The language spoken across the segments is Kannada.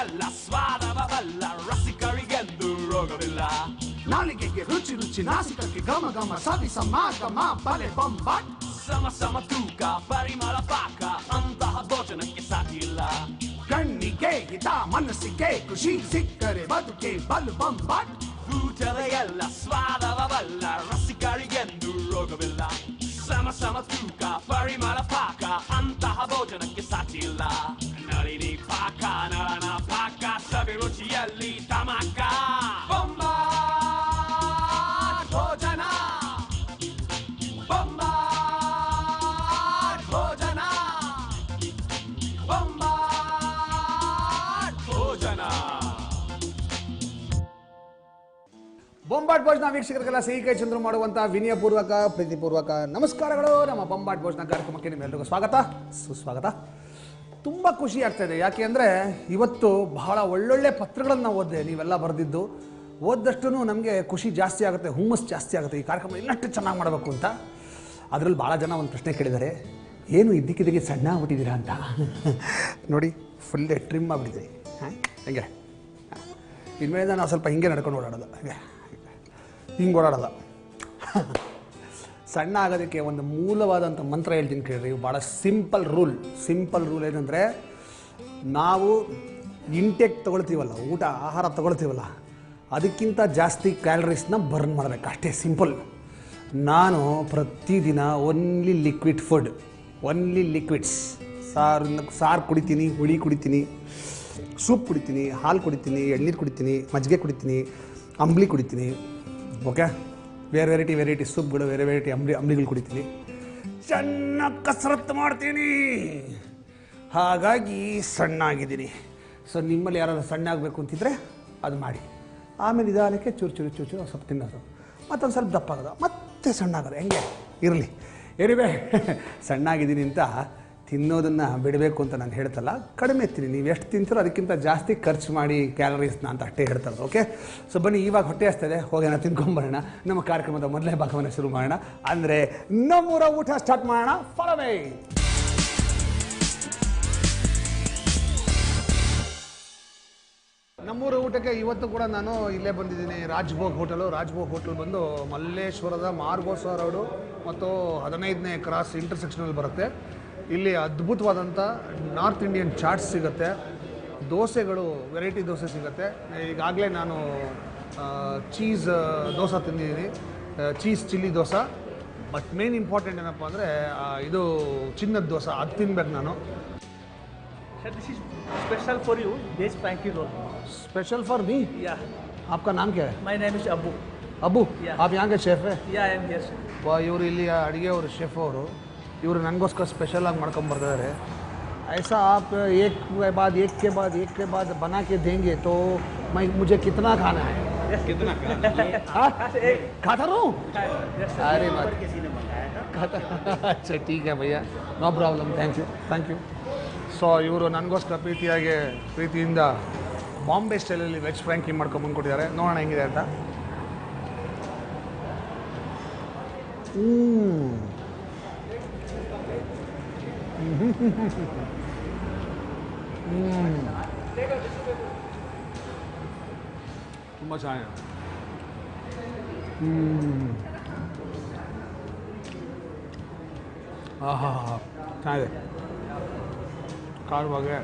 ಎಲ್ಲ ಸ್ವಾದವ ಬಲ್ಲ ರಸಿಕರಿಗೆಂದು ರೋಗವಿಲ್ಲ. ನಾಲಿಗೆಗೆ ರುಚಿ ರುಚಿ, ನಾಸಿಕಕ್ಕೆ ಘಮ ಘಮ, ಸವಿ ಸಮಾಗಮ ಬಲೆ ಬೊಂಬಾಟ್. ಸಮ ಸಮ ತೂಕ ಪರಿಮಳ ಪಾಕ, ಅಂತಹ ಭೋಜನಕ್ಕೆ ಸಾಟಿ ಇಲ್ಲ. ಕಣ್ಣಿಗೆ ಹಿತ ಮನಸ್ಸಿಗೆ ಖುಷಿ, ಸಿಕ್ಕರೆ ಬದುಕೆ ಬಲು ಬೊಂಬಾಟ್. ಊಟದ ಎಲ್ಲ ಸ್ವಾದವ ಬಲ್ಲ ರಸಿಕರಿಗೆಂದು ರೋಗವಿಲ್ಲ. ಸಮ ಸಮ ತೂಕ ಪರಿಮಳ ಪಾಕ, ಅಂತಹ ಭೋಜನಕ್ಕೆ ಸಾಟಿ ಇಲ್ಲ. ನಳಿನಿ ಪಾಕ ನಳನ ಪಾಕ, ಸವಿ ರುಚಿಯಲ್ಲಿ ತಮಕ. ಬೊಂಬಾಟ್ ಭೋಜನ, ಬೊಂಬಾಟ್ ಭೋಜನ, ಬೊಂಬಾಟ್ ಭೋಜನ. ಬೊಂಬಾಟ್ ಭೋಜನ ವೀಕ್ಷಕರಿಗೆಲ್ಲ ಸಿಹಿ ಕೈ ಚಂದ್ರು ಮಾಡುವಂಥ ವಿನಯಪೂರ್ವಕ ಪ್ರೀತಿಪೂರ್ವಕ ನಮಸ್ಕಾರಗಳು. ನಮ್ಮ ಬೊಂಬಾಟ್ ಭೋಜನ ಕಾರ್ಯಕ್ರಮಕ್ಕೆ ನಿಮ್ಮೆಲ್ಲರಿಗೂ ಸ್ವಾಗತ ಸುಸ್ವಾಗತ. ತುಂಬ ಖುಷಿ ಆಗ್ತಾಯಿದೆ, ಯಾಕೆ ಅಂದರೆ ಇವತ್ತು ಬಹಳ ಒಳ್ಳೊಳ್ಳೆ ಪತ್ರಗಳನ್ನು ಓದಿದೆ. ನೀವೆಲ್ಲ ಬರೆದಿದ್ದು ಓದ್ದಷ್ಟು ನಮಗೆ ಖುಷಿ ಜಾಸ್ತಿ ಆಗುತ್ತೆ, ಹುಮ್ಮಸ್ ಜಾಸ್ತಿ ಆಗುತ್ತೆ. ಈ ಕಾರ್ಯಕ್ರಮ ಇನ್ನಷ್ಟು ಚೆನ್ನಾಗಿ ಮಾಡಬೇಕು ಅಂತ. ಅದರಲ್ಲಿ ಭಾಳ ಜನ ಒಂದು ಪ್ರಶ್ನೆ ಕೇಳಿದ್ದಾರೆ, ಏನು ಇದ್ದಕ್ಕಿದ್ದಕ್ಕೆ ಸಣ್ಣ ಆಗ್ಬಿಟ್ಟಿದ್ದೀರಾ ಅಂತ. ನೋಡಿ, ಫುಲ್ಲೇ ಟ್ರಿಮ್ ಆಗಿಬಿಟ್ಟಿದ್ದೀರಿ. ಹೆಂಗೆ ಇನ್ಮೇಲೆ ನಾವು ಸ್ವಲ್ಪ ಹಿಂಗೆ ನಡ್ಕೊಂಡು ಓಡಾಡೋದು, ಹಿಂಗೆ ಓಡಾಡೋದು. ಸಣ್ಣ ಆಗೋದಕ್ಕೆ ಒಂದು ಮೂಲವಾದಂಥ ಮಂತ್ರ ಹೇಳ್ತೀನಿ ಕೇಳಿರಿ. ಭಾಳ ಸಿಂಪಲ್ ರೂಲ್ ಏನಂದರೆ, ನಾವು ಇಂಟೇಕ್ ತೊಗೊಳ್ತೀವಲ್ಲ, ಆಹಾರ ತೊಗೊಳ್ತೀವಲ್ಲ, ಅದಕ್ಕಿಂತ ಜಾಸ್ತಿ ಕ್ಯಾಲರೀಸ್ನ ಬರ್ನ್ ಮಾಡಬೇಕು, ಅಷ್ಟೇ ಸಿಂಪಲ್. ನಾನು ಪ್ರತಿದಿನ only liquid food, only liquids. ಸಾರು ಕುಡಿತೀನಿ, ಹುಳಿ ಕುಡಿತೀನಿ, ಸೂಪ್ ಕುಡಿತೀನಿ, ಹಾಲು ಕುಡಿತೀನಿ, ಎಳ್ನೀರು ಕುಡಿತೀನಿ, ಮಜ್ಜಿಗೆ ಕುಡಿತೀನಿ, ಅಂಬ್ಲಿ ಕುಡಿತೀನಿ. ಓಕೆ, ವೆರೈಟಿ ಸೂಪ್ಗಳು, ವೆರೈಟಿ ಅಂಬ್ಲಿಗಳು ಕುಡಿತೀನಿ. ಚೆನ್ನಾಗಿ ಕಸರತ್ತು ಮಾಡ್ತೀನಿ, ಹಾಗಾಗಿ ಸಣ್ಣ ಆಗಿದ್ದೀನಿ. ಸೊ ನಿಮ್ಮಲ್ಲಿ ಯಾರಾದರೂ ಸಣ್ಣ ಆಗಬೇಕು ಅಂತಿದ್ರೆ ಅದು ಮಾಡಿ. ಆಮೇಲೆ ನಿಧಾನಕ್ಕೆ ಚೂರು ಸ್ವಲ್ಪ ತಿನ್ನೋದು, ಮತ್ತೊಂದು ಸ್ವಲ್ಪ ದಪ್ಪ ಆಗೋದು, ಮತ್ತೆ ಸಣ್ಣ ಆಗೋದು, ಹೆಂಗೆ ಇರಲಿ. ಏನಿವೆ ಸಣ್ಣ ಆಗಿದ್ದೀನಿ ಅಂತ ತಿನ್ನೋದನ್ನು ಬಿಡಬೇಕು ಅಂತ ನಾನು ಹೇಳ್ತಲ್ಲ, ಕಡಿಮೆ ತಿನ್ನಿ. ನೀವು ಎಷ್ಟು ತಿಂತೀರೋ ಅದಕ್ಕಿಂತ ಜಾಸ್ತಿ ಖರ್ಚು ಮಾಡಿ ಕ್ಯಾಲರೀಸ್ನ ಅಂತ ಅಷ್ಟೇ ಹೇಳ್ತಾರೆ. ಓಕೆ, ಸೊ ಬನ್ನಿ, ಇವಾಗ ಹೊಟ್ಟೆ ಹಸ್ತಿದೆ, ಹೋಗಿ ನಾವು ತಿನ್ಕೊಂಬರೋಣ. ನಮ್ಮ ಕಾರ್ಯಕ್ರಮದ ಮೊದಲನೇ ಭಾಗವನ್ನು ಶುರು ಮಾಡೋಣ, ಅಂದರೆ ನಮ್ಮೂರ ಊಟ ಸ್ಟಾರ್ಟ್ ಮಾಡೋಣ. ಫಾಲೋವೇ. ನಮ್ಮೂರ ಊಟಕ್ಕೆ ಇವತ್ತು ಕೂಡ ನಾನು ಇಲ್ಲೇ ಬಂದಿದ್ದೀನಿ, ರಾಜ್ಭೋಗ್ ಹೋಟೆಲ್ ಬಂದು ಮಲ್ಲೇಶ್ವರದ ಮಾರ್ಗೋಸ ರೋಡು ಮತ್ತು 15ನೇ ಕ್ರಾಸ್ ಇಂಟರ್ಸೆಕ್ಷನಲ್ಲಿ ಬರುತ್ತೆ. ಇಲ್ಲಿ ಅದ್ಭುತವಾದಂಥ ನಾರ್ತ್ ಇಂಡಿಯನ್ ಚಾಟ್ಸ್ ಸಿಗುತ್ತೆ, ದೋಸೆಗಳು, ವೆರೈಟಿ ದೋಸೆ ಸಿಗುತ್ತೆ. ಈಗಾಗಲೇ ನಾನು ಚೀಸ್ ದೋಸೆ ತಿಂದಿದ್ದೀನಿ, cheese chilli dosa. But main important ಏನಪ್ಪ ಅಂದರೆ ಇದು ಚಿನ್ನದ ದೋಸೆ, ಅದು ತಿನ್ಬೇಕು ನಾನು. Sir, this is special for you, veg Frankie roll. Special for me? Yeah. आपका नाम क्या है? My name is Abu. ಅಬ್ಬು, Yeah. आप यहाँ के शेफ है? Yeah, I am here, sir. ಇವರು ಇಲ್ಲಿ ಅಡುಗೆ ಅವರು ಶೆಫ್ ಅವರು. ಇವರು ನನಗೋಸ್ಕರ ಸ್ಪೆಷಲ್ ಆಗಿ ಮಾಡ್ಕೊಂಬರ್ತಿದ್ದಾರೆ. ऐसा आप एक के बाद बना के देंगे तो मुझे कितना खाना है? Yes. कितना खाता रहूँ? Yes, sir. अरे बात अच्छा, ठीक है भैया, no problem, thank you. So ಇವರು ನನಗೋಸ್ಕರ ಪ್ರೀತಿಯಿಂದ ಬಾಂಬೆ ಸ್ಟೈಲಲ್ಲಿ ವೆಜ್ ಫ್ರ್ಯಾಂಕಿ ಮಾಡ್ಕೊಂಬಂದ್ಕೊಟ್ಟಿದ್ದಾರೆ. ನೋಡೋಣ ಹೆಂಗಿದೆ ಅಂತ. ತುಂಬ ಚೆನ್ನಾಗಿದೆ. ಆಹಾ, ಚೆನ್ನಾಗಿದೆ. ಕಾಳು ಬಗ್ಗೆ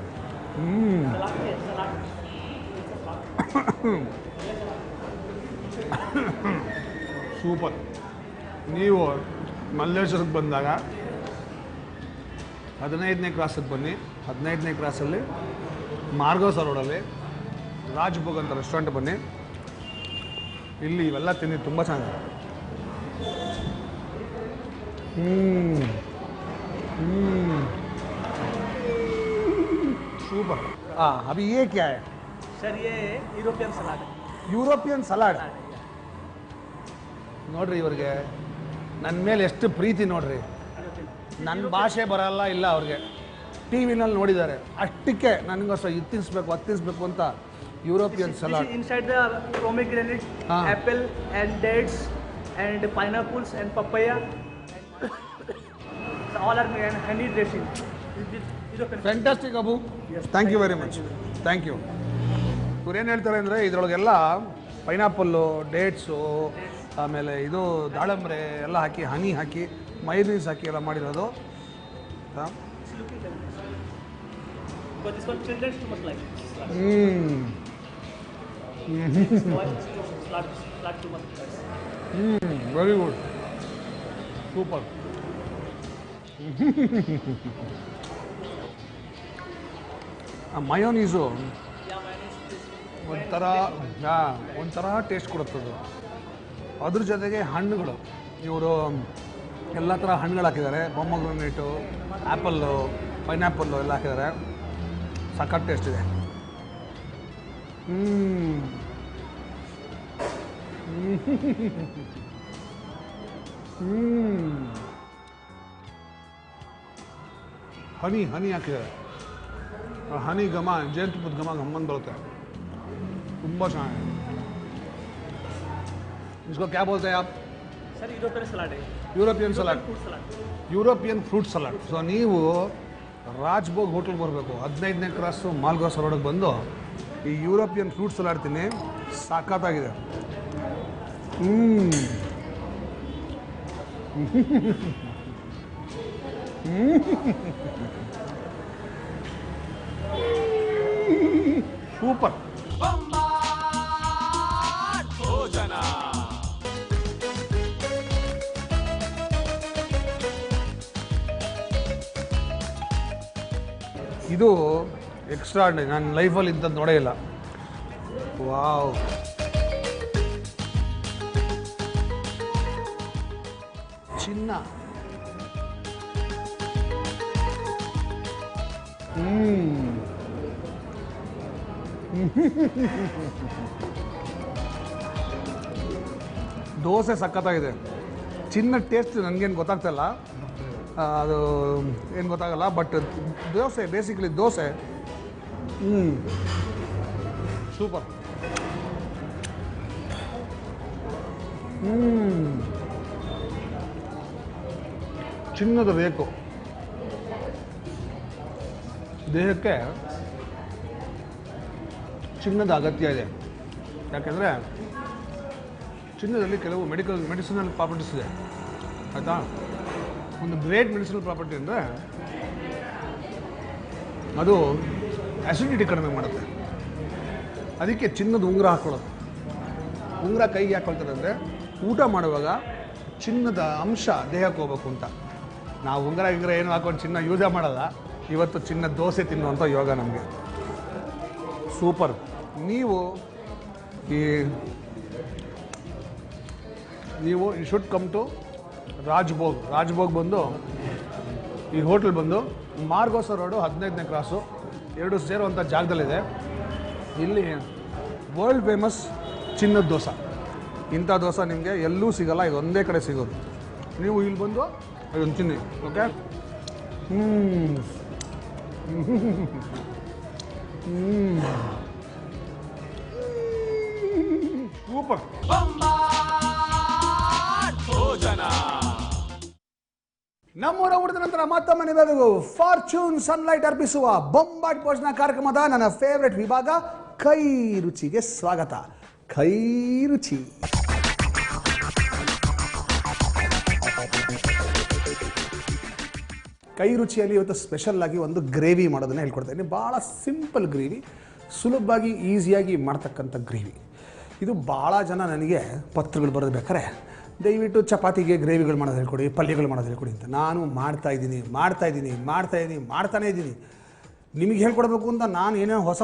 ಸೂಪರ್. ನೀವು ಮಲ್ಲೇಶ್ವರಕ್ಕೆ ಬಂದಾಗ 15ನೇ ಕ್ರಾಸಿಗೆ ಬನ್ನಿ. 15ನೇ ಕ್ರಾಸಲ್ಲಿ ಮಾರ್ಗೋಸ ರೋಡಲ್ಲಿ ರಾಜ್ಭೋಗ್ ಅಂತ ರೆಸ್ಟೋರೆಂಟ್ ಬನ್ನಿ. ಇಲ್ಲಿ ಇವೆಲ್ಲ ತಿನ್ನಿ, ತುಂಬ ಚೆನ್ನಾಗಿದೆ. सुपर। हाँ, अभी ये क्या है? Sir, ये यूरोपियन सलाद है. European salad. ನೋಡ್ರಿ, ಇವ್ರಿಗೆ ನನ್ನ ಮೇಲೆ ಎಷ್ಟು ಪ್ರೀತಿ ನೋಡ್ರಿ. ನನ್ನ ಭಾಷೆ ಬರಲ್ಲ ಇಲ್ಲ ಅವ್ರಿಗೆ, ಟಿ ವಿನಲ್ಲಿ ನೋಡಿದ್ದಾರೆ, ಅಷ್ಟಕ್ಕೆ ನನಗೋಸ್ಕರ ಇದು ತಿನ್ನಿಸ್ಬೇಕು ಅಂತ European salad. Inside the pomegranate, apple and dates and pineapples and papaya. All are honey dressing. Fantastic, Abu. Yes, thank you very much. Thank you. ಇವ್ರು ಏನು ಹೇಳ್ತಾರೆ ಅಂದರೆ ಇದರೊಳಗೆಲ್ಲ ಪೈನಾಪಲ್ಲು, ಡೇಟ್ಸು, ಆಮೇಲೆ ಇದು ದಾಳಂಬ್ರೆ ಎಲ್ಲ ಹಾಕಿ, ಹನಿ ಹಾಕಿ, ಮೈನೀಸ್ ಹಾಕಿ ಎಲ್ಲ ಮಾಡಿರೋದು. But this one children too much like. Slat too much. Very good, super. ಆ ಮಯೋನೀಸು ಒಂಥರ ಟೇಸ್ಟ್ ಕೊಡುತ್ತದು. ಅದ್ರ ಜೊತೆಗೆ ಹಣ್ಣುಗಳು, ಇವರು ಎಲ್ಲ ಥರ ಹಣ್ಣುಗಳು ಹಾಕಿದ್ದಾರೆ. ಪೊಮೊಗ್ರನೇಟು, ಆ್ಯಪಲ್ಲು, ಪೈನಾಪಲ್ಲು ಎಲ್ಲ ಹಾಕಿದ್ದಾರೆ. ಸಖತ್ ಟೇಸ್ಟ್ ಇದೆ. ಹನಿ ಹಾಕಿದ್ದಾರೆ. ಹನಿ ಘಮ, ಜೇನುತುಪ್ಪದ ಘಮ ಗಮ್ಮನ್ ಬರುತ್ತೆ. ತುಂಬ ಚೆನ್ನಾಗಿದೆ. इसको क्या बोलते हैं आप? Sir, European salad है. European salad. Fruit salad. European fruit salad. So ನೀವು ರಾಜ್ಭೋಗ್ ಹೋಟೆಲ್ಗೆ ಬರಬೇಕು, 15ನೇ ಕ್ರಾಸು ಮಾಲ್ಗೋಸ್ ರೋಡಿಗೆ ಬಂದು ಈ ಯುರೋಪಿಯನ್ ಫ್ರೂಟ್ ಸಲಾಡ್ ತಿನ್ನಿ, ಸಾಕಾಗಿದೆ. ಸೂಪರ್. ಭೋಜನ ಇದು ಎಕ್ಸ್ಟ್ರಾ ಆರ್ಡಿನರಿ. ನಾನು ಲೈಫಲ್ಲಿ ಇಂಥದ್ದು ನೋಡೇ ಇಲ್ಲ. ವಾವ್. ಚಿನ್ನ. ದೋಸೆ ಸಖತ್ತಾಗಿದೆ. ಚಿನ್ನ ಟೇಸ್ಟ್ ನನಗೇನು ಗೊತ್ತಾಗ್ತಾಯಿಲ್ಲ, ಅದು ಏನು ಗೊತ್ತಾಗಲ್ಲ. But dosa, basically dosa super. ಚಿನ್ನದ ಬೇಕು ದೇಹಕ್ಕೆ, ಚಿನ್ನದ ಅಗತ್ಯ ಇದೆ. ಯಾಕೆಂದರೆ ಚಿನ್ನದಲ್ಲಿ ಕೆಲವು ಮೆಡಿಸಿನಲ್ ಪ್ರಾಪರ್ಟೀಸ್ ಇದೆ, ಆಯಿತಾ. ಒಂದು ಗ್ರೇಟ್ ಮೆಡಿಸಿನಲ್ ಪ್ರಾಪರ್ಟಿ ಅಂದರೆ ಅದು ಆ್ಯಸಿಡಿಟಿ ಕಡಿಮೆ ಮಾಡುತ್ತೆ. ಅದಕ್ಕೆ ಚಿನ್ನದ ಉಂಗುರ ಹಾಕ್ಕೊಳ್ಳೋದು. ಉಂಗುರ ಕೈಗೆ ಹಾಕ್ಕೊಳ್ತಾರೆ ಅಂದರೆ ಊಟ ಮಾಡುವಾಗ ಚಿನ್ನದ ಅಂಶ ದೇಹಕ್ಕೆ ಹೋಗ್ಬೇಕು ಅಂತ. ನಾವು ಉಂಗುರ ಏನು ಹಾಕೊಂಡು ಚಿನ್ನ ಯೂಸೇ ಮಾಡಲ್ಲ. ಇವತ್ತು ಚಿನ್ನ ದೋಸೆ ತಿನ್ನುವಂಥ ಯೋಗ ನಮಗೆ. ಸೂಪರ್. ನೀವು you should come to Rajbhog ಬಂದು ಈ ಹೋಟೆಲ್ ಬಂದು ಮಾರ್ಗೋಸ ರೋಡು 15ನೇ ಕ್ರಾಸು ಎರಡು ಸೇರುವಂಥ ಜಾಗದಲ್ಲಿದೆ. ಇಲ್ಲಿ ವರ್ಲ್ಡ್ ಫೇಮಸ್ ಚಿನ್ನದ ದೋಸೆ. ಇಂಥ ದೋಸೆ ನಿಮಗೆ ಎಲ್ಲೂ ಸಿಗೋಲ್ಲ, ಇದು ಒಂದೇ ಕಡೆ ಸಿಗೋದು. ನೀವು ಇಲ್ಲಿ ಬಂದು ಇದನ್ನು ತಿನ್ನಿ. ಓಕೆ. ಸೂಪರ್. ಭೋಜನ ನಮ್ಮೂರ ಊಟದ ನಂತರ ಮತ್ತೊಮ್ಮೆ ನೀವೆಲ್ಲರಿಗೂ ಫಾರ್ಚೂನ್ ಸನ್ಲೈಟ್ ಅರ್ಪಿಸುವ ಬೊಂಬಾಟ್ ಭೋಜನ ಕಾರ್ಯಕ್ರಮದ ನನ್ನ ಫೇವ್ರೆಟ್ ವಿಭಾಗ ಕೈ ರುಚಿಗೆ ಸ್ವಾಗತ. ಕೈ ರುಚಿ. ಕೈ ರುಚಿಯಲ್ಲಿ ಇವತ್ತು ಸ್ಪೆಷಲ್ ಆಗಿ ಒಂದು ಗ್ರೇವಿ ಮಾಡೋದನ್ನ ಹೇಳ್ಕೊಡ್ತಾ ಇದ್ದೀನಿ. ಭಾಳ ಸಿಂಪಲ್ ಗ್ರೇವಿ, ಸುಲಭವಾಗಿ ಈಸಿಯಾಗಿ ಮಾಡ್ತಕ್ಕಂಥ ಗ್ರೇವಿ. ಇದು ಭಾಳ ಜನ ನನಗೆ ಪತ್ರಗಳು ಬರೋದು ಬೇಕಾರೆ ದಯವಿಟ್ಟು ಚಪಾತಿಗೆ ಗ್ರೇವಿಗಳು ಮಾಡೋದು ಹೇಳ್ಕೊಡಿ, ಪಲ್ಯಗಳು ಮಾಡೋದು ಹೇಳ್ಕೊಡಿ ಅಂತ. ನಾನು ಮಾಡ್ತಾನೇ ಇದ್ದೀನಿ. ನಿಮಗೆ ಹೇಳ್ಕೊಡ್ಬೇಕು ಅಂತ ನಾನು ಏನೇನೋ ಹೊಸ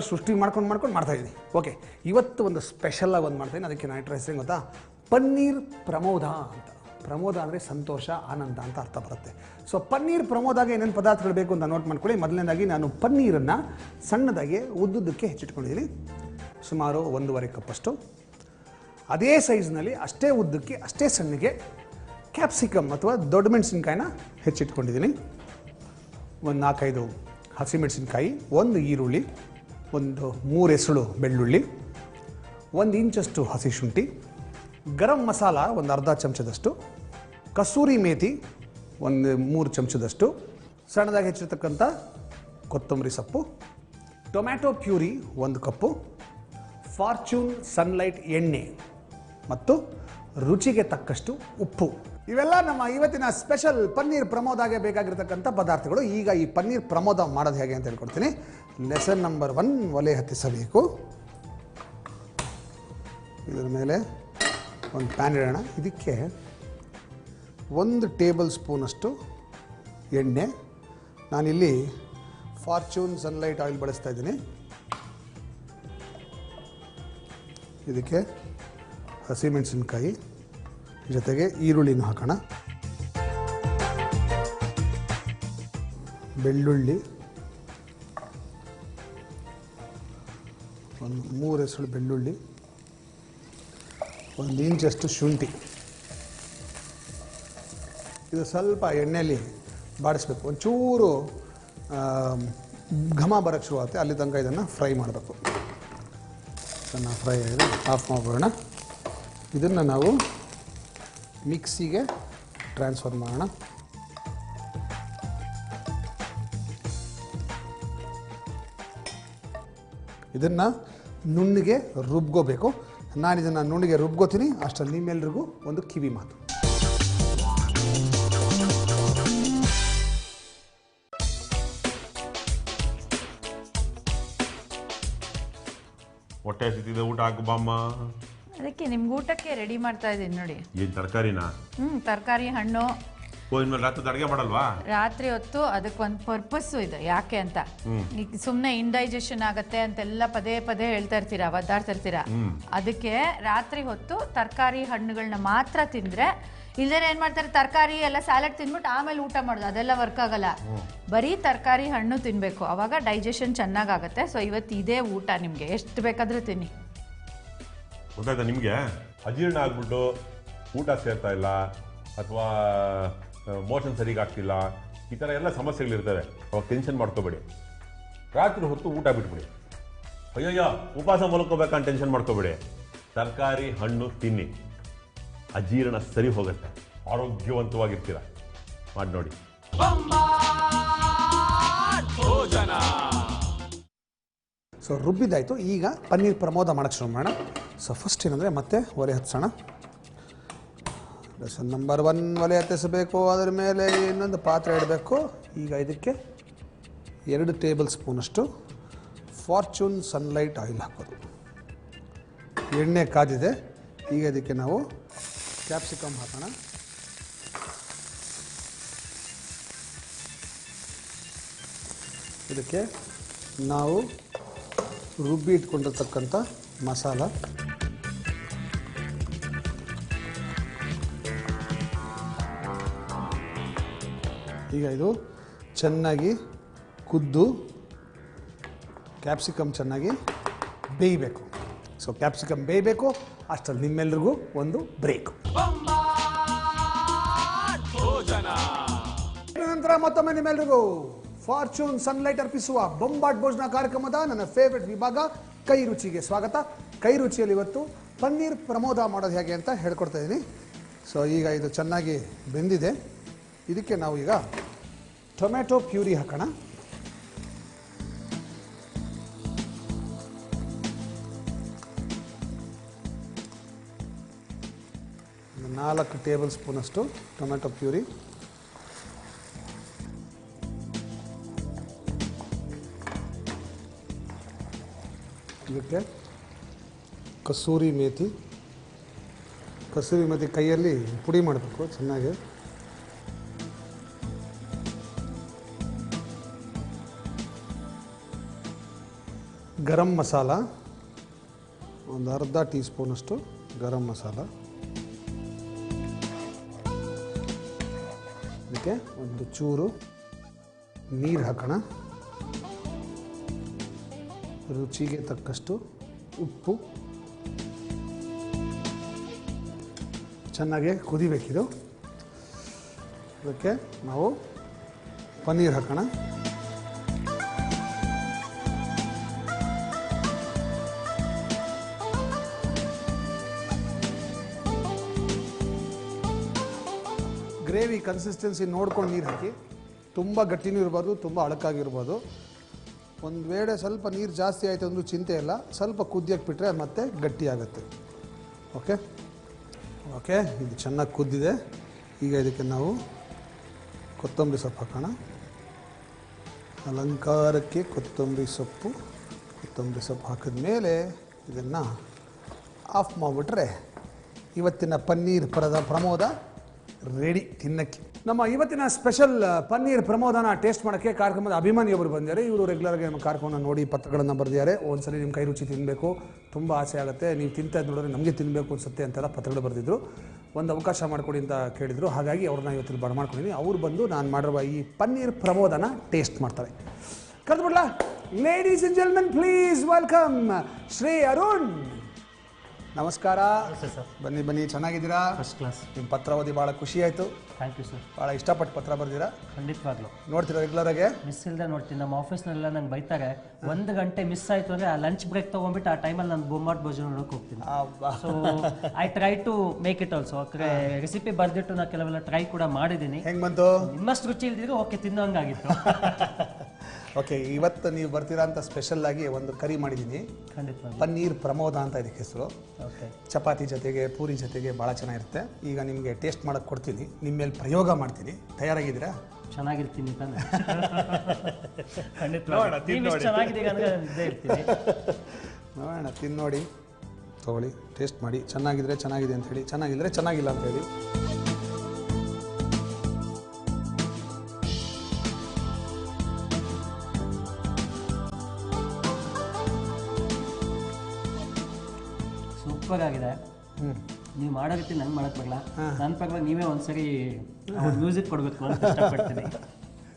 ಸೃಷ್ಟಿ ಮಾಡ್ಕೊಂಡು ಮಾಡ್ತಾಯಿದ್ದೀನಿ. ಓಕೆ, ಇವತ್ತು ಒಂದು ಸ್ಪೆಷಲಾಗಿ ಒಂದು ಮಾಡ್ತಾಯಿದ್ದೀನಿ. ಅದಕ್ಕೆ ನಾನು ಇಟ್ಟರೆ ಹೆಸರು ಗೊತ್ತಾ, ಪನ್ನೀರ್ ಪ್ರಮೋದ ಅಂತ. ಪ್ರಮೋದ ಅಂದರೆ ಸಂತೋಷ, ಆನಂದ ಅಂತ ಅರ್ಥ ಬರುತ್ತೆ. ಸೊ ಪನ್ನೀರ್ ಪ್ರಮೋದಾಗೆ ಏನೇನು ಪದಾರ್ಥಗಳು ಬೇಕು ಅಂತ ನೋಟ್ ಮಾಡ್ಕೊಳ್ಳಿ. ಮೊದಲನೇದಾಗಿ ನಾನು ಪನ್ನೀರನ್ನು ಸಣ್ಣದಾಗಿ ಉದ್ದುದ್ದಕ್ಕೆ ಹೆಚ್ಚಿಟ್ಕೊಂಡಿದ್ದೀನಿ, ಸುಮಾರು 1.5 ಕಪ್ಪಷ್ಟು. ಅದೇ ಸೈಜ್ನಲ್ಲಿ ಅಷ್ಟೇ ಉದ್ದಕ್ಕೆ ಅಷ್ಟೇ ಸಣ್ಣಗೆ ಕ್ಯಾಪ್ಸಿಕಮ್ ಅಥವಾ ದೊಡ್ಡ ಮೆಣಸಿನ್ಕಾಯಿನ ಹೆಚ್ಚಿಟ್ಕೊಂಡಿದ್ದೀನಿ. ಒಂದು 4-5 ಹಸಿಮೆಣಸಿನ್ಕಾಯಿ, 1 ಈರುಳ್ಳಿ, ಒಂದು 3 ಎಸಳು ಬೆಳ್ಳುಳ್ಳಿ, 1 ಇಂಚಷ್ಟು ಹಸಿ ಶುಂಠಿ, ಗರಂ ಮಸಾಲ ಒಂದು ಅರ್ಧ ಚಮಚದಷ್ಟು, ಕಸೂರಿ ಮೇಥಿ ಒಂದು 3 ಚಮಚದಷ್ಟು, ಸಣ್ಣದಾಗಿ ಹೆಚ್ಚಿರ್ತಕ್ಕಂಥ ಕೊತ್ತಂಬರಿ ಸೊಪ್ಪು, ಟೊಮ್ಯಾಟೊ ಪ್ಯೂರಿ 1 ಕಪ್ಪು, ಫಾರ್ಚೂನ್ ಸನ್ಲೈಟ್ ಎಣ್ಣೆ ಮತ್ತು ರುಚಿಗೆ ತಕ್ಕಷ್ಟು ಉಪ್ಪು. ಇವೆಲ್ಲ ನಮ್ಮ ಇವತ್ತಿನ ಸ್ಪೆಷಲ್ ಪನ್ನೀರ್ ಪ್ರಮೋದಾಗೆ ಬೇಕಾಗಿರ್ತಕ್ಕಂಥ ಪದಾರ್ಥಗಳು. ಈಗ ಈ ಪನ್ನೀರ್ ಪ್ರಮೋದ ಮಾಡೋದು ಹೇಗೆ ಅಂತ ಹೇಳ್ಕೊಡ್ತೀನಿ. ಲೆಸನ್ ನಂಬರ್ 1, ಒಲೆ ಹತ್ತಿಸಬೇಕು. ಇದರ ಮೇಲೆ ಒಂದು ಪ್ಯಾನ್ ಇಡೋಣ. ಇದಕ್ಕೆ 1 ಟೇಬಲ್ ಸ್ಪೂನಷ್ಟು ಎಣ್ಣೆ. ನಾನಿಲ್ಲಿ ಫಾರ್ಚೂನ್ ಸನ್ಲೈಟ್ ಆಯಿಲ್ ಬಳಸ್ತಾ ಇದ್ದೀನಿ. ಇದಕ್ಕೆ ಹಸಿಮೆಣಸಿನ್ಕಾಯಿ ಜೊತೆಗೆ ಈರುಳ್ಳಿನ ಹಾಕೋಣ. ಬೆಳ್ಳುಳ್ಳಿ ಒಂದು 3 ಎಸಳು ಬೆಳ್ಳುಳ್ಳಿ, 1 ಇಂಚಷ್ಟು ಶುಂಠಿ. ಇದು ಸ್ವಲ್ಪ ಎಣ್ಣೆಯಲ್ಲಿ ಬಾಡಿಸ್ಬೇಕು. ಒಂಚೂರು ಘಮ ಬರೋಕ್ಕೆ ಶುರು ಆಗುತ್ತೆ. ಅಲ್ಲಿ ತನಕ ಇದನ್ನು ಫ್ರೈ ಮಾಡಬೇಕು. ಚೆನ್ನಾಗಿ ಫ್ರೈ ಆಗಿದೆ, ಆಫ್ ಮಾಡೋಣ. ಇದನ್ನು ನಾವು ಮಿಕ್ಸಿಗೆ ಟ್ರಾನ್ಸ್ಫರ್ ಮಾಡೋಣ. ಇದನ್ನು ನುಣ್ಣಗೆ ರುಬ್ಕೋಬೇಕು. ನಾನು ಇದನ್ನು ನುಣ್ಣಗೆ ರುಬ್ಕೋತೀನಿ. ಅಷ್ಟರಲ್ಲಿ ನಿಮ್ಮೆಲ್ರಿಗೂ ಒಂದು ಕಿವಿ ಮಾತು. ಹೊಟ್ಟೆ ಹಸಿತಿದೆ, ಊಟ ಹಾಕು ಬಾಮ್ಮ. ಅದಕ್ಕೆ ನಿಮ್ಗೆ ಊಟಕ್ಕೆ ರೆಡಿ ಮಾಡ್ತಾ ಇದ್ದೀನಿ ನೋಡಿ. ಏನು ತರಕಾರಿನಾ? ತರಕಾರಿ, ಹಣ್ಣು. ಇನ್ಮೇಲೆ ರಾತ್ರಿ ಅಡುಗೆ ಮಾಡಲ್ವಾ? ರಾತ್ರಿ ಹೊತ್ತು ಅದಕ್ಕೆ ಒಂದು ಪರ್ಪಸ್ಸು ಇದೆ. ಯಾಕೆ ಅಂತ, ಈಗ ಸುಮ್ಮನೆ ಇಂಡೈಜೆಷನ್ ಆಗತ್ತೆ ಅಂತೆಲ್ಲ ಪದೇ ಪದೇ ಹೇಳ್ತಾ ಇರ್ತೀರಾ, ಒದ್ದಾಡ್ತಾ ಇರ್ತೀರಾ. ಅದಕ್ಕೆ ರಾತ್ರಿ ಹೊತ್ತು ತರಕಾರಿ ಹಣ್ಣುಗಳನ್ನ ಮಾತ್ರ ತಿಂದರೆ, ಇಲ್ಲದೇ ಏನು ಮಾಡ್ತಾರೆ, ತರಕಾರಿ ಎಲ್ಲ ಸ್ಯಾಲಡ್ ತಿಂದ್ಬಿಟ್ಟು ಆಮೇಲೆ ಊಟ ಮಾಡೋದು, ಅದೆಲ್ಲ ವರ್ಕ್ ಆಗಲ್ಲ. ಬರೀ ತರಕಾರಿ ಹಣ್ಣು ತಿನ್ನಬೇಕು, ಆವಾಗ ಡೈಜೆಷನ್ ಚೆನ್ನಾಗಾಗತ್ತೆ. ಸೊ ಇವತ್ತು ಇದೇ ಊಟ ನಿಮಗೆ, ಎಷ್ಟು ಬೇಕಾದರೂ ತಿನ್ನಿ. ಗೊತ್ತಾಯ್ತಾ ನಿಮಗೆ? ಅಜೀರ್ಣ ಆಗ್ಬಿಟ್ಟು ಊಟ ಸೇರ್ತಾ ಇಲ್ಲ ಅಥವಾ ಮೋಷನ್ ಸರಿಗೆ ಆಗ್ತಿಲ್ಲ, ಈ ಥರ ಎಲ್ಲ ಸಮಸ್ಯೆಗಳಿರ್ತವೆ. ಅವಾಗ ಟೆನ್ಷನ್ ಮಾಡ್ಕೋಬೇಡಿ. ರಾತ್ರಿ ಹೊತ್ತು ಊಟ ಬಿಟ್ಬಿಡಿ. ಅಯ್ಯಯ್ಯೋ ಉಪವಾಸ ಮಲ್ಕೋಬೇಕಂತ ಟೆನ್ಷನ್ ಮಾಡ್ಕೋಬೇಡಿ. ತರಕಾರಿ ಹಣ್ಣು ತಿನ್ನಿ, ಅಜೀರ್ಣ ಸರಿ ಹೋಗುತ್ತೆ, ಆರೋಗ್ಯವಂತವಾಗಿರ್ತೀರ. ಮಾಡಿ ನೋಡಿ. ಸೊ ರುಬ್ಬಿದ್ದಾಯಿತು. ಈಗ ಪನ್ನೀರ್ ಪ್ರಮೋದ ಮಾಡೋಕ್ಕೆ ಶುರು ಮಾಡೋಣ. ಸೊ ಫಸ್ಟ್ ಏನಂದರೆ ಮತ್ತೆ ಒಲೆ ಹತ್ತಿಸೋಣ. ಲೆಸನ್ ನಂಬರ್ 1, ಒಲೆ ಹತ್ತಿಸಬೇಕು. ಅದರ ಮೇಲೆ ಇನ್ನೊಂದು ಪಾತ್ರೆ ಇಡಬೇಕು. ಈಗ ಇದಕ್ಕೆ 2 ಟೇಬಲ್ ಸ್ಪೂನಷ್ಟು ಫಾರ್ಚೂನ್ ಸನ್ಲೈಟ್ ಆಯಿಲ್ ಹಾಕೋದು. ಎಣ್ಣೆ ಕಾದಿದೆ. ಈಗ ಇದಕ್ಕೆ ನಾವು ಕ್ಯಾಪ್ಸಿಕಮ್ ಹಾಕೋಣ. ಇದಕ್ಕೆ ನಾವು ರುಬ್ಬಿ ಇಟ್ಕೊಂಡಿರ್ತಕ್ಕಂಥ ಮಸಾಲ, ಈಗ ಇದು ಚೆನ್ನಾಗಿ ಕುದ್ದು ಕ್ಯಾಪ್ಸಿಕಮ್ ಚೆನ್ನಾಗಿ ಬೇಯಬೇಕು. ಸೊ ಕ್ಯಾಪ್ಸಿಕಮ್ ಬೇಯಬೇಕು. ಅಷ್ಟರಲ್ಲಿ ನಿಮ್ಮೆಲ್ರಿಗೂ ಒಂದು ಬ್ರೇಕ್. ನಂತರ ಮತ್ತೊಮ್ಮೆ ನಿಮ್ಮೆಲ್ರಿಗೂ ಫಾರ್ಚೂನ್ ಸನ್ಲೈಟ್ ಅರ್ಪಿಸುವ ಬೊಂಬಾಟ್ ಭೋಜನ ಕಾರ್ಯಕ್ರಮದ ನನ್ನ ಫೇವ್ರೆಟ್ ವಿಭಾಗ ಕೈ ರುಚಿಗೆ ಸ್ವಾಗತ. ಕೈ ರುಚಿಯಲ್ಲಿ ಇವತ್ತು ಪನ್ನೀರ್ ಪ್ರಮೋದ ಮಾಡೋದು ಹೇಗೆ ಅಂತ ಹೇಳ್ಕೊಡ್ತಾ ಇದ್ದೀನಿ. ಸೊ ಈಗ ಇದು ಚೆನ್ನಾಗಿ ಬೆಂದಿದೆ. ಇದಕ್ಕೆ ನಾವು ಈಗ ಟೊಮ್ಯಾಟೊ ಪ್ಯೂರಿ ಹಾಕೋಣ. ಒಂದು 4 ಟೇಬಲ್ ಸ್ಪೂನಷ್ಟು ಟೊಮ್ಯಾಟೊ ಪ್ಯೂರಿ. ಇದಕ್ಕೆ ಕಸೂರಿ ಮೇಥಿ. ಕಸೂರಿ ಮೇಥಿ ಕೈಯಲ್ಲಿ ಪುಡಿ ಮಾಡಬೇಕು ಚೆನ್ನಾಗಿ. ಗರಂ ಮಸಾಲ, ಒಂದು ಅರ್ಧ ಟೀ ಸ್ಪೂನಷ್ಟು ಗರಂ ಮಸಾಲ. ಇದಕ್ಕೆ ಒಂದು ಚೂರು ನೀರು ಹಾಕೋಣ. ರುಚಿಗೆ ತಕ್ಕಷ್ಟು ಉಪ್ಪು. ಚೆನ್ನಾಗಿ ಕುದಿಬೇಕಿದು. ಅದಕ್ಕೆ ನಾವು ಪನ್ನೀರ್ ಹಾಕೋಣ. ಗ್ರೇವಿ ಕನ್ಸಿಸ್ಟೆನ್ಸಿ ನೋಡ್ಕೊಂಡು ನೀರು ಹಾಕಿ. ತುಂಬ ಗಟ್ಟಿನೂ ಇರ್ಬಾರ್ದು, ತುಂಬ ಅಳಕಾಗಿರ್ಬೋದು. ಒಂದು ವೇಳೆ ಸ್ವಲ್ಪ ನೀರು ಜಾಸ್ತಿ ಆಯಿತು ಅಂದರೂ ಚಿಂತೆ ಇಲ್ಲ, ಸ್ವಲ್ಪ ಕುದಿಯಕ್ಕೆ ಬಿಟ್ಟರೆ ಅದು ಮತ್ತೆ ಗಟ್ಟಿ ಆಗುತ್ತೆ. ಓಕೆ ಓಕೆ, ಇದು ಚೆನ್ನಾಗಿ ಕುದ್ದಿದೆ. ಈಗ ಇದಕ್ಕೆ ನಾವು ಕೊತ್ತಂಬರಿ ಸೊಪ್ಪು ಹಾಕೋಣ. ಅಲಂಕಾರಕ್ಕೆ ಕೊತ್ತಂಬರಿ ಸೊಪ್ಪು ಹಾಕಿದ ಮೇಲೆ ಇದನ್ನು ಆಫ್ ಮಾಡಿಬಿಟ್ರೆ ಇವತ್ತಿನ ಪನ್ನೀರ್ ಪ್ರಮೋದ ರೆಡಿ ತಿನ್ನಕ್ಕೆ. ನಮ್ಮ ಇವತ್ತಿನ ಸ್ಪೆಷಲ್ ಪನ್ನೀರ್ ಪ್ರಮೋದನ ಟೇಸ್ಟ್ ಮಾಡೋಕ್ಕೆ ಕಾರ್ಯಕ್ರಮದ ಅಭಿಮಾನಿಯವರು ಬಂದಿದ್ದಾರೆ. ಇವರು ರೆಗ್ಯುಲರ್ಗೆ ನಮ್ಮ ಕಾರ್ಯಕ್ರಮವನ್ನು ನೋಡಿ ಪತ್ರಗಳನ್ನು ಬರೆದಿದ್ದಾರೆ. ಒಂದ್ಸಲ ನಿಮ್ಮ ಕೈ ರುಚಿ ತಿನ್ನಬೇಕು, ತುಂಬ ಆಸೆ ಆಗುತ್ತೆ, ನೀವು ತಿಂತಾ ನೋಡಿದ್ರೆ ನಮಗೆ ತಿನ್ನಬೇಕು ಅನಿಸುತ್ತೆ ಅಂತೆಲ್ಲ ಪತ್ರಗಳು ಬರೆದಿದ್ರು. ಒಂದು ಅವಕಾಶ ಮಾಡಿಕೊಡಿ ಅಂತ ಕೇಳಿದರು. ಹಾಗಾಗಿ ಅವ್ರನ್ನ ಇವತ್ತು ಬರಮಾಡ್ಕೊಂಡಿದ್ದೀನಿ. ಅವ್ರು ಬಂದು ನಾನು ಮಾಡಿರುವ ಈ ಪನ್ನೀರ್ ಪ್ರಮೋದನ ಟೇಸ್ಟ್ ಮಾಡ್ತಾರೆ. ಕರೆದುಬಿಡ್ಲಾ? Ladies and gentlemen, please welcome Shri Arun. ನಮಸ್ಕಾರ ಸರ್. ಬನ್ನಿ, ಚೆನ್ನಾಗಿದ್ದೀರಾ? First class. ನಿಮ್ಮ ಪತ್ರ ಓದಿ ಭಾಳ ಖುಷಿ ಆಯಿತು. Thank you sir. ಭಾಳ ಇಷ್ಟಪಟ್ಟು ಪತ್ರ ಬರ್ದಿರಾ? ಖಂಡಿತವಾಗ್ಲೂ ನೋಡ್ತೀರಾ ರೆಗ್ಯುಲರಾಗೆ? ಮಿಸ್ ಇಲ್ಲದೆ ನೋಡ್ತೀನಿ. ನಮ್ಮ ಆಫೀಸ್ನೆಲ್ಲ ನಂಗೆ ಬೈತಾರೆ, 1 ಗಂಟೆ ಮಿಸ್ ಆಯಿತು ಅಂದರೆ ಆ ಲಂಚ್ ಬ್ರೇಕ್ ತೊಗೊಂಡ್ಬಿಟ್ಟು ಆ ಟೈಮಲ್ಲಿ ನಾನು ಬೊಂಬಾಟ್ ಭೋಜನ ನೋಡೋಕೆ ಹೋಗ್ತೀನಿ. So I try to make it also. Recipe ಬರೆದಿಟ್ಟು ನಾನು ಕೆಲವೆಲ್ಲ ಟ್ರೈ ಕೂಡ ಮಾಡಿದ್ದೀನಿ. ಹೆಂಗೆ ಬಂತು? ನಿಮ್ಮಷ್ಟು ರುಚಿ ಇಲ್ದಿದ್ರೆ ಓಕೆ ತಿನ್ನೋಂಗಾಗಿತ್ತು. ಓಕೆ, ಇವತ್ತು ನೀವು ಬರ್ತೀರಾ ಅಂತ ಸ್ಪೆಷಲ್ ಆಗಿ ಒಂದು ಕರಿ ಮಾಡಿದ್ದೀನಿ. ಖಂಡಿತವಾಗಿ ಪನ್ನೀರ್ ಪ್ರಮೋದ ಅಂತ ಇದಕ್ಕೆ ಹೆಸರು. ಓಕೆ. ಚಪಾತಿ ಜೊತೆಗೆ ಪೂರಿ ಜೊತೆಗೆ ಭಾಳ ಚೆನ್ನಾಗಿರುತ್ತೆ. ಈಗ ನಿಮಗೆ ಟೇಸ್ಟ್ ಮಾಡೋಕ್ಕೆ ಕೊಡ್ತೀನಿ, ನಿಮ್ಮ ಮೇಲೆ ಪ್ರಯೋಗ ಮಾಡ್ತೀನಿ. ತಯಾರಾಗಿದ್ದೀರಾ? ಚೆನ್ನಾಗಿರ್ತೀನಿ ತಾನೆ? ಖಂಡಿತವಾಗಿ ಚೆನ್ನಾಗಿದ್ದೀಗ ಅಂದರೆ ಇದ್ದೇ ಇರ್ತೀನಿ. ನೋಡೋಣ, ತಿನ್ನೋಡಿ, ತೊಗೊಳ್ಳಿ, ಟೇಸ್ಟ್ ಮಾಡಿ. ಚೆನ್ನಾಗಿದ್ರೆ ಚೆನ್ನಾಗಿದೆ ಅಂತ ಹೇಳಿ, ಚೆನ್ನಾಗಿದ್ರೆ ಚೆನ್ನಾಗಿಲ್ಲ ಅಂತ ಹೇಳಿ. ಸೂಪರ್ ಆಗಿದೆ. ನೀವು ಮಾಡೋ ರೀತಿ ನಂಗೆ ಮಾಡಕ್ ಬರಲ್ಲ. ನನ್ನ ಪರವಾಗಿ ನೀವೇ ಒಂದ್ಸರಿ ಮ್ಯೂಸಿಕ್ ಕೊಡಬೇಕು ಅಂತ ಇಷ್ಟಪಡ್ತೀನಿ.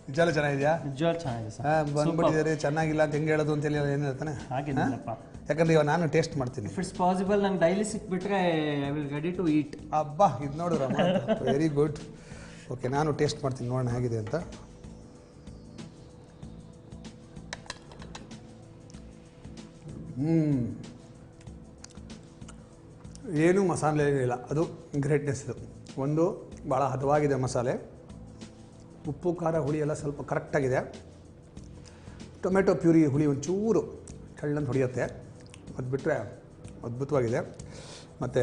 ನಿಜವಾಗ್ಲೂ ಚೆನ್ನಾಗಿದೆಯಾ? ನಿಜವಾಗ್ಲೂ ಚೆನ್ನಾಗಿದೆ ಸರ್. ಬಂದ್ಬಿಟ್ಟಿದ್ದಾರೆ, ಚೆನ್ನಾಗಿಲ್ಲ ಅಂತ ಹೆಂಗೆ ಹೇಳೋದು ಅಂತ ಹೇಳಿ ಏನಿರ್ತಾನೆ. ಹಾಗೇನಿಲ್ಲಪ್ಪ, ಯಾಕಂದ್ರೆ ಇವಾಗ ನಾನು ಟೇಸ್ಟ್ ಮಾಡ್ತೀನಿ. ಇಫ್ ಇಟ್ಸ್ ಪಾಸಿಬಲ್ ನಂಗೆ ಡೈಲಿ ಸಿಕ್ಬಿಟ್ರೆ I will ready to eat. ಅಬ್ಬಾ, ಇದು ನೋಡಿದ್ರ, ವೆರಿ ಗುಡ್. ಓಕೆ, ನಾನು ಟೇಸ್ಟ್ ಮಾಡ್ತೀನಿ, ನೋಡೋಣ ಹೇಗಿದೆ ಅಂತ. ಏನೂ ಮಸಾಲೆ ಏನಿಲ್ಲ, ಅದು ಗ್ರೇಟ್ನೆಸ್. ಇದು ಒಂದು ಭಾಳ ಹದವಾಗಿದೆ ಮಸಾಲೆ, ಉಪ್ಪು ಖಾರ ಹುಳಿ ಎಲ್ಲ ಸ್ವಲ್ಪ ಕರೆಕ್ಟಾಗಿದೆ. ಟೊಮೆಟೊ ಪ್ಯೂರಿ ಹುಳಿ ಒಂಚೂರು ಕಳ್ಳಂತ ಹೊಡೆಯುತ್ತೆ, ಅದು ಬಿಟ್ಟರೆ ಅದ್ಭುತವಾಗಿದೆ. ಮತ್ತು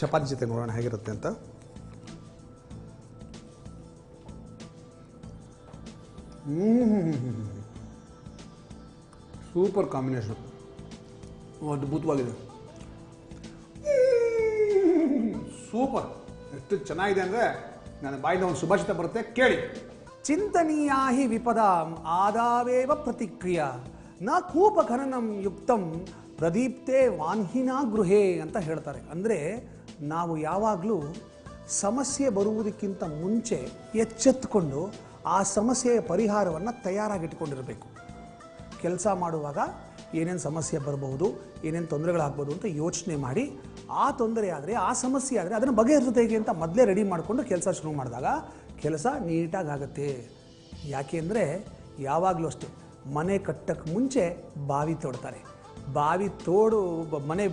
ಚಪಾತಿ ಜೊತೆ ನೋಡೋಣ ಹೇಗಿರುತ್ತೆ ಅಂತ. ಸೂಪರ್ ಕಾಂಬಿನೇಷನ್, ಅದ್ಭುತವಾಗಿದೆ. ಸೂಪರ್, ಎಷ್ಟು ಚೆನ್ನಾಗಿದೆ ಅಂದರೆ ನನ್ನ ಬಾಯಿಂದ ಒಂದು ಸುಭಾಷಿತ ಬರುತ್ತೆ, ಕೇಳಿ. ಚಿಂತನೀಯಾ ಹಿ ವಿಪದಾಂ ಆದಾವೇವ ಪ್ರತಿಕ್ರಿಯಾ ನ ಕೂಪಖನನಂ ಯುಕ್ತಂ ಪ್ರದೀಪ್ತೆ ವಾನ್ಹಿನಾ ಗೃಹೇ ಅಂತ ಹೇಳ್ತಾರೆ. ಅಂದರೆ ನಾವು ಯಾವಾಗಲೂ ಸಮಸ್ಯೆ ಬರುವುದಕ್ಕಿಂತ ಮುಂಚೆ ಎಚ್ಚೆತ್ತುಕೊಂಡು ಆ ಸಮಸ್ಯೆಯ ಪರಿಹಾರವನ್ನು ತಯಾರಾಗಿಟ್ಕೊಂಡಿರಬೇಕು. ಕೆಲಸ ಮಾಡುವಾಗ ಏನೇನು ಸಮಸ್ಯೆ ಬರಬಹುದು, ಏನೇನು ತೊಂದರೆಗಳಾಗ್ಬೋದು ಅಂತ ಯೋಚನೆ ಮಾಡಿ, ಆ ತೊಂದರೆ ಆದರೆ, ಆ ಸಮಸ್ಯೆ ಆದರೆ ಅದನ್ನು ಬಗೆಹರಿಸೋದು ಹೇಗೆ ಅಂತ ಮೊದಲೇ ರೆಡಿ ಮಾಡಿಕೊಂಡು ಕೆಲಸ ಶುರು ಮಾಡಿದಾಗ ಕೆಲಸ ನೀಟಾಗಿ ಆಗುತ್ತೆ. ಯಾಕೆ ಅಂದರೆ ಯಾವಾಗಲೂ ಅಷ್ಟೇ, ಮನೆ ಕಟ್ಟಕ್ಕೆ ಮುಂಚೆ ಬಾವಿ ತೋಡ್ತಾರೆ. ಬಾವಿ ತೋಡು ಮನೆ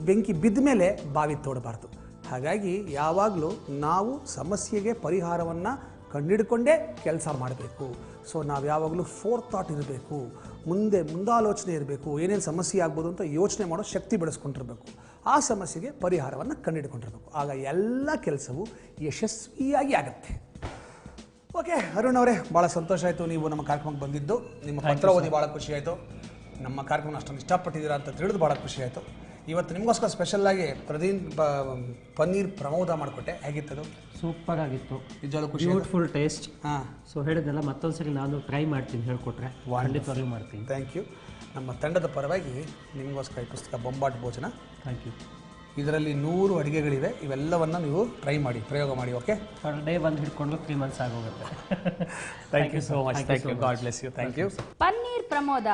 ಬೆಂಕಿ ಬಿದ್ದ ಮೇಲೆ ಬಾವಿ ತೋಡಬಾರ್ದು. ಹಾಗಾಗಿ ಯಾವಾಗಲೂ ನಾವು ಸಮಸ್ಯೆಗೆ ಪರಿಹಾರವನ್ನು ಕಂಡುಹಿಡ್ಕೊಂಡೇ ಕೆಲಸ ಮಾಡಬೇಕು. ಸೊ ನಾವು ಯಾವಾಗಲೂ ಫೋರ್ಥಾಟ್ ಇರಬೇಕು, ಮುಂದಾಲೋಚನೆ ಇರಬೇಕು. ಏನೇನು ಸಮಸ್ಯೆ ಆಗ್ಬೋದು ಅಂತ ಯೋಚನೆ ಮಾಡೋ ಶಕ್ತಿ ಬೆಳೆಸ್ಕೊಂಡಿರಬೇಕು. ಆ ಸಮಸ್ಯೆಗೆ ಪರಿಹಾರವನ್ನು ಕಂಡುಹಿಡ್ಕೊಂಡಿರಬೇಕು. ಆಗ ಎಲ್ಲ ಕೆಲಸವೂ ಯಶಸ್ವಿಯಾಗಿ ಆಗುತ್ತೆ. ಓಕೆ ಅರುಣ್ ಅವರೇ, ಭಾಳ ಸಂತೋಷ ಆಯಿತು ನೀವು ನಮ್ಮ ಕಾರ್ಯಕ್ರಮಕ್ಕೆ ಬಂದಿದ್ದು. ನಿಮ್ಮ ಪತ್ರ ಓದಿ ಭಾಳ ಖುಷಿ ಆಯಿತು. ನಮ್ಮ ಕಾರ್ಯಕ್ರಮನ ಅಷ್ಟೊಂದು ಇಷ್ಟಪಟ್ಟಿದ್ದೀರಾ ಅಂತ ತಿಳಿದು ಭಾಳ ಖುಷಿ ಆಯಿತು. ಇವತ್ತು ನಿಮಗೋಸ್ಕರ ಸ್ಪೆಷಲ್ಲಾಗಿ ಪನ್ನೀರ್ ಪ್ರಮೋದ ಮಾಡಿಕೊಟ್ಟೆ. ಹೇಗಿತ್ತದು? ಸೂಪರ್ ಆಗಿತ್ತು, ನಿಜವಾಗ್ಲೂ ಖುಷಿ, ಬ್ಯೂಟಿಫುಲ್ ಟೇಸ್ಟ್. ಹಾಂ, ಸೊ ಹೇಳಿದ್ದೆಲ್ಲ ಮತ್ತೊಂದ್ಸರಿ ನಾನು ಟ್ರೈ ಮಾಡ್ತೀನಿ, ಹೇಳ್ಕೊಟ್ರೆ ಖಂಡಿತವಾಗ್ಲೂ ಮಾಡ್ತೀನಿ. Thank you. ನಮ್ಮ ತಂಡದ ಪರವಾಗಿ ನಿಮಗೋಸ್ಕರ ಈ ಪುಸ್ತಕ ಬೊಂಬಾಟ್ ಭೋಜನ. Thank you. ಇದರಲ್ಲಿ 100 ಅಡುಗೆಗಳಿವೆ, ಇವೆಲ್ಲವನ್ನು ನೀವು ಟ್ರೈ ಮಾಡಿ, ಪ್ರಯೋಗ ಮಾಡಿ. ಓಕೆ, ಪರ್ ಡೇ ಒಂದು ಹಿಡ್ಕೊಂಡು 3 ಮಂತ್ಸ್ ಆಗೋಗುತ್ತೆ. Thank you so much. Thank you, god bless you. Thank you. Paneer ಪ್ರಮೋದ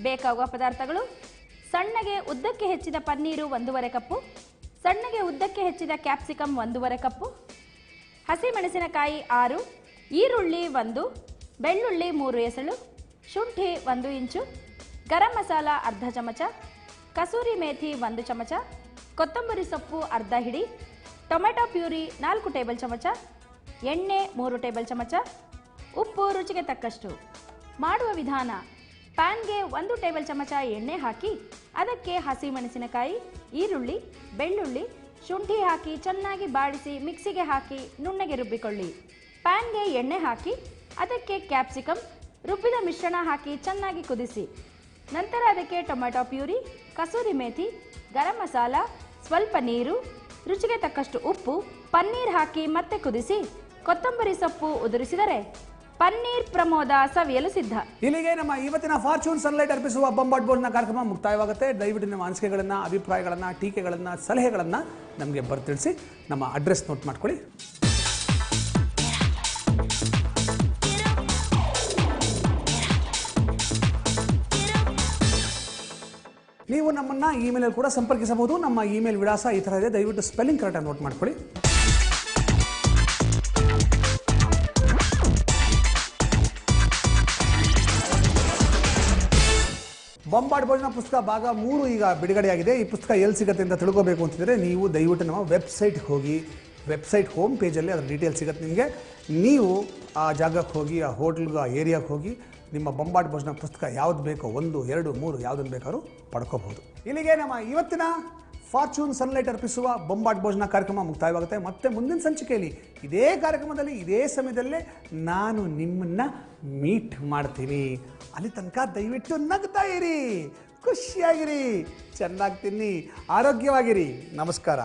ಬೇಕಾಗುವ ಪದಾರ್ಥಗಳು: ಸಣ್ಣಗೆ ಉದ್ದಕ್ಕೆ ಹೆಚ್ಚಿದ ಪನ್ನೀರು 1½ ಕಪ್ಪು, ಸಣ್ಣಗೆ ಉದ್ದಕ್ಕೆ ಹೆಚ್ಚಿದ ಕ್ಯಾಪ್ಸಿಕಮ್ 1½ ಕಪ್ಪು, ಹಸಿಮೆಣಸಿನಕಾಯಿ 6, ಈರುಳ್ಳಿ 1, ಬೆಳ್ಳುಳ್ಳಿ 3 ಎಸಳು, ಶುಂಠಿ 1 ಇಂಚು, ಗರಂ ಮಸಾಲ ಅರ್ಧ ಚಮಚ, ಕಸೂರಿ ಮೇಥಿ 1 ಚಮಚ, ಕೊತ್ತಂಬರಿ ಸೊಪ್ಪು ಅರ್ಧ ಹಿಡಿ, ಟೊಮೆಟೊ ಪ್ಯೂರಿ 4 ಟೇಬಲ್ ಚಮಚ, ಎಣ್ಣೆ 3 ಟೇಬಲ್ ಚಮಚ, ಉಪ್ಪು ರುಚಿಗೆ ತಕ್ಕಷ್ಟು. ಮಾಡುವ ವಿಧಾನ: ಪ್ಯಾನ್ಗೆ 1 ಟೇಬಲ್ ಚಮಚ ಎಣ್ಣೆ ಹಾಕಿ ಅದಕ್ಕೆ ಹಸಿಮೆಣಸಿನಕಾಯಿ, ಈರುಳ್ಳಿ, ಬೆಳ್ಳುಳ್ಳಿ, ಶುಂಠಿ ಹಾಕಿ ಚೆನ್ನಾಗಿ ಬಾಡಿಸಿ ಮಿಕ್ಸಿಗೆ ಹಾಕಿ ನುಣ್ಣಗೆ ರುಬ್ಬಿಕೊಳ್ಳಿ. ಪ್ಯಾನ್ಗೆ ಎಣ್ಣೆ ಹಾಕಿ ಅದಕ್ಕೆ ಕ್ಯಾಪ್ಸಿಕಮ್, ರುಬ್ಬಿದ ಮಿಶ್ರಣ ಹಾಕಿ ಚೆನ್ನಾಗಿ ಕುದಿಸಿ. ನಂತರ ಅದಕ್ಕೆ ಟೊಮೆಟೊ ಪ್ಯೂರಿ, ಕಸೂರಿ ಮೇಥಿ, ಗರಂ ಮಸಾಲ, ಸ್ವಲ್ಪ ನೀರು, ರುಚಿಗೆ ತಕ್ಕಷ್ಟು ಉಪ್ಪು, ಪನ್ನೀರ್ ಹಾಕಿ ಮತ್ತೆ ಕುದಿಸಿ ಕೊತ್ತಂಬರಿ ಸೊಪ್ಪು ಉದುರಿಸಿದರೆ ಪನ್ನೀರ್ ಪ್ರಮೋದ ಸವಿಯಲು ಸಿದ್ಧ. ಇಲ್ಲಿಗೆ ನಮ್ಮ ಇವತ್ತಿನ ಫಾರ್ಚೂನ್ ಸನ್ಲೈಟ್ ಅರ್ಪಿಸುವ ಬೊಂಬಾಟ್ ಬೋಲ್ನ ಕಾರ್ಯಕ್ರಮ ಮುಕ್ತಾಯವಾಗುತ್ತೆ. ದಯವಿಟ್ಟು ನಿಮ್ಮ ಅನಿಸಿಕೆಗಳನ್ನು, ಅಭಿಪ್ರಾಯಗಳನ್ನು, ಟೀಕೆಗಳನ್ನು, ಸಲಹೆಗಳನ್ನು ನಮಗೆ ಬರ್ತಿಳಿಸಿ. ನಮ್ಮ ಅಡ್ರೆಸ್ ನೋಟ್ ಮಾಡ್ಕೊಳ್ಳಿ. ನೀವು ನಮ್ಮನ್ನು ಇಮೇಲಲ್ಲಿ ಕೂಡ ಸಂಪರ್ಕಿಸಬಹುದು. ನಮ್ಮ ಇಮೇಲ್ ವಿಳಾಸ ಈ ಥರ ಇದೆ. ದಯವಿಟ್ಟು ಸ್ಪೆಲ್ಲಿಂಗ್ ಕರೆಕ್ಟಾಗಿ ನೋಟ್ ಮಾಡ್ಕೊಳ್ಳಿ. ಬೊಂಬಾಟ್ ಭೋಜನ ಪುಸ್ತಕ ಭಾಗ 3 ಈಗ ಬಿಡುಗಡೆಯಾಗಿದೆ. ಈ ಪುಸ್ತಕ ಎಲ್ಲಿ ಸಿಗುತ್ತೆ ಅಂತ ತಿಳ್ಕೋಬೇಕು ಅಂತಿದ್ರೆ ನೀವು ದಯವಿಟ್ಟು ನಮ್ಮ ವೆಬ್ಸೈಟ್ಗೆ ಹೋಗಿ. ವೆಬ್ಸೈಟ್ ಹೋಮ್ ಪೇಜಲ್ಲಿ ಅದರ ಡೀಟೇಲ್ ಸಿಗುತ್ತೆ ನಿಮಗೆ. ನೀವು ಆ ಜಾಗಕ್ಕೆ ಹೋಗಿ, ಆ ಹೋಟ್ಲ್ಗೆ, ಆ ಏರಿಯಾಗೆ ಹೋಗಿ ನಿಮ್ಮ ಬೊಂಬಾಟ್ ಭೋಜನ ಪುಸ್ತಕ ಯಾವ್ದು ಬೇಕೋ 1, 2, 3 ಯಾವುದನ್ನು ಬೇಕಾದ್ರೂ ಪಡ್ಕೋಬಹುದು. ಇಲ್ಲಿಗೆ ನಮ್ಮ ಇವತ್ತಿನ ಫಾರ್ಚೂನ್ ಸನ್ಲೈಟ್ ಅರ್ಪಿಸುವ ಬೊಂಬಾಟ್ ಭೋಜನ ಕಾರ್ಯಕ್ರಮ ಮುಕ್ತಾಯವಾಗುತ್ತೆ. ಮತ್ತೆ ಮುಂದಿನ ಸಂಚಿಕೆಯಲ್ಲಿ ಇದೇ ಕಾರ್ಯಕ್ರಮದಲ್ಲಿ ಇದೇ ಸಮಯದಲ್ಲೇ ನಾನು ನಿಮ್ಮನ್ನು ಮೀಟ್ ಮಾಡ್ತೀನಿ. ಅಲ್ಲಿ ತನಕ ದಯವಿಟ್ಟು ನಗ್ತಾ ಇರಿ, ಖುಷಿಯಾಗಿರಿ, ಚೆನ್ನಾಗಿ ತಿನ್ನಿ, ಆರೋಗ್ಯವಾಗಿರಿ. ನಮಸ್ಕಾರ.